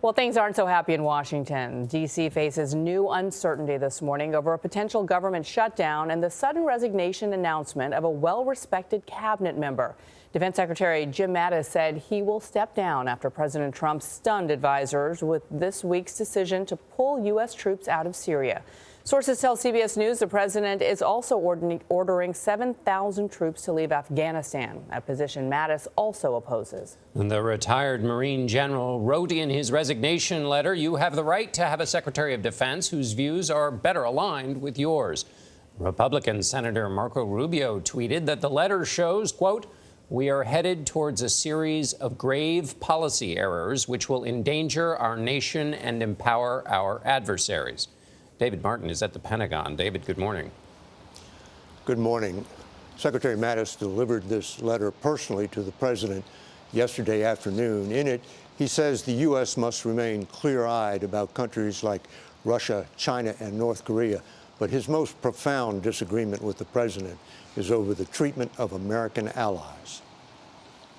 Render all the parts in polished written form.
Well, things aren't so happy in Washington. D.C. faces new uncertainty this morning over a potential government shutdown and the sudden resignation announcement of a well-respected cabinet member. Defense Secretary Jim Mattis said he will step down after President Trump stunned advisors with this week's decision to pull U.S. troops out of Syria. Sources tell CBS News the president is also ordering 7,000 troops to leave Afghanistan, a position Mattis also opposes. The retired Marine general wrote in his resignation letter, "You have the right to have a Secretary of Defense whose views are better aligned with yours." Republican Senator Marco Rubio tweeted that the letter shows, quote, "We are headed towards a series of grave policy errors which will endanger our nation and empower our adversaries." David Martin is at the Pentagon. David, good morning. Good morning. Secretary Mattis delivered this letter personally to the president yesterday afternoon. In it, he says the U.S. must remain clear-eyed about countries like Russia, China, and North Korea. But his most profound disagreement with the president is over the treatment of American allies.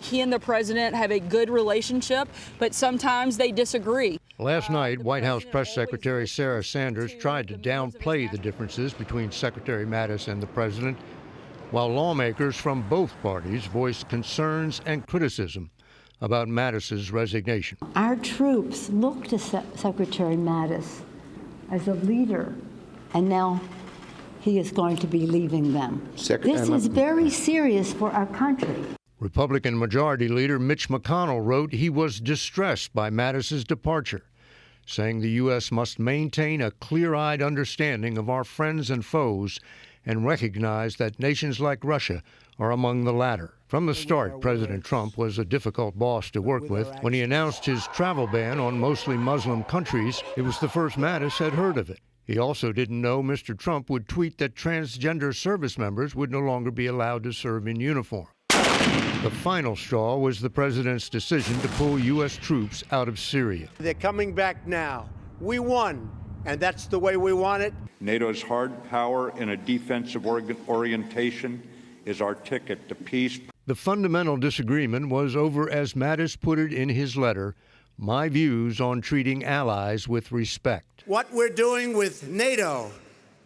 He and the president have a good relationship, but sometimes they disagree. Last night, White House Press Secretary Sarah Sanders tried to downplay the differences between Secretary Mattis and the president, while lawmakers from both parties voiced concerns and criticism about Mattis's resignation. Our troops look to Secretary Mattis as a leader, and now he is going to be leaving them. This is very serious for our country. Republican Majority Leader Mitch McConnell wrote he was distressed by Mattis's departure, saying the U.S. must maintain a clear-eyed understanding of our friends and foes and recognize that nations like Russia are among the latter. From the start, President Trump was a difficult boss to work with. When he announced his travel ban on mostly Muslim countries, it was the first Mattis had heard of it. He also didn't know Mr. Trump would tweet that transgender service members would no longer be allowed to serve in uniform. The final straw was the president's decision to pull U.S. troops out of Syria. They're coming back now. We won, and that's the way we want it. NATO's hard power in a defensive orientation is our ticket to peace. The fundamental disagreement was over, as Mattis put it in his letter, my views on treating allies with respect. What we're doing with NATO,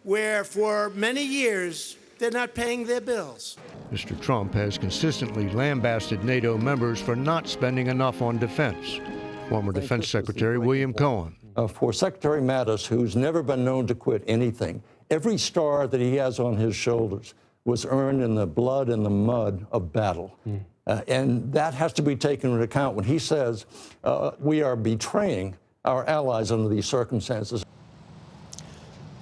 where for many years they're not paying their bills. Mr. Trump has consistently lambasted NATO members for not spending enough on defense. Former Defense Secretary William Cohen. For Secretary Mattis, who's never been known to quit anything, every star that he has on his shoulders was earned in the blood and the mud of battle. And that has to be taken into account when he says we are betraying our allies under these circumstances.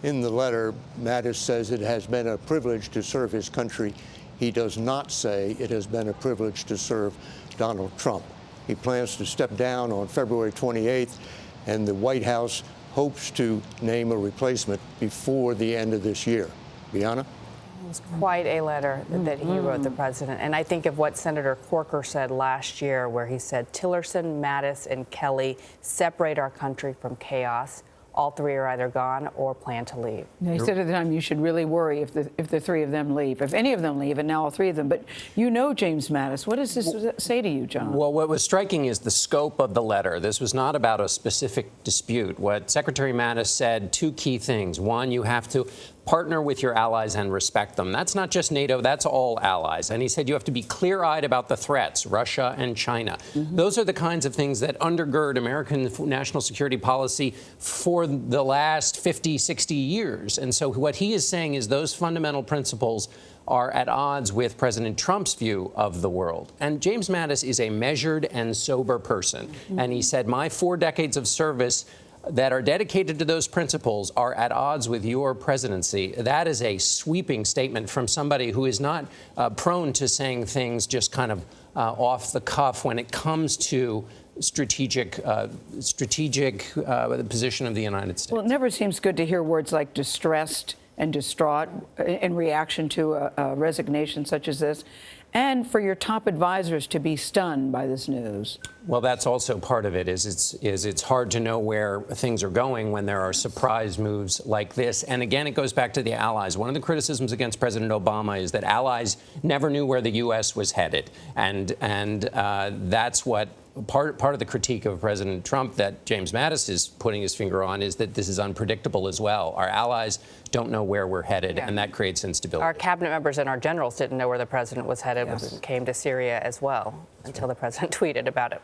In the letter, Mattis says it has been a privilege to serve his country. He does not say it has been a privilege to serve Donald Trump. He plans to step down on February 28th, and the White House hopes to name a replacement before the end of this year. Bianna? It was quite a letter that he wrote the president. And I think of what Senator Corker said last year, where he said, Tillerson, Mattis, and Kelly separate our country from chaos. All three are either gone or plan to leave. He said at the time you should really worry if the three of them leave, if any of them leave, and now all three of them. But you know James Mattis. What does this say to you, John? Well, what was striking is the scope of the letter. This was not about a specific dispute. What Secretary Mattis said, two key things. One, you have to partner with your allies and respect them. That's not just NATO, that's all allies. And he said you have to be clear-eyed about the threats, Russia and China. Those are the kinds of things that undergird American national security policy for the last 50, 60 years. And so what he is saying is those fundamental principles are at odds with President Trump's view of the world. And James Mattis is a measured and sober person. And he said, my 4 decades of service that are dedicated to those principles are at odds with your presidency. That is a sweeping statement from somebody who is not prone to saying things just kind of off the cuff when it comes to strategic position of the United States. Well, it never seems good to hear words like distressed and distraught in reaction to a resignation such as this, and for your top advisors to be stunned by this news. Well, that's also part of it. It's hard to know where things are going when there are surprise moves like this. And again, it goes back to the allies. One of the criticisms against President Obama is that allies never knew where the U.S. was headed, and that's what. Part of the critique of President Trump that James Mattis is putting his finger on is that this is unpredictable as well. Our allies don't know where we're headed, and that creates instability. Our cabinet members and our generals didn't know where the president was headed when it came to Syria as well, until the president tweeted about it.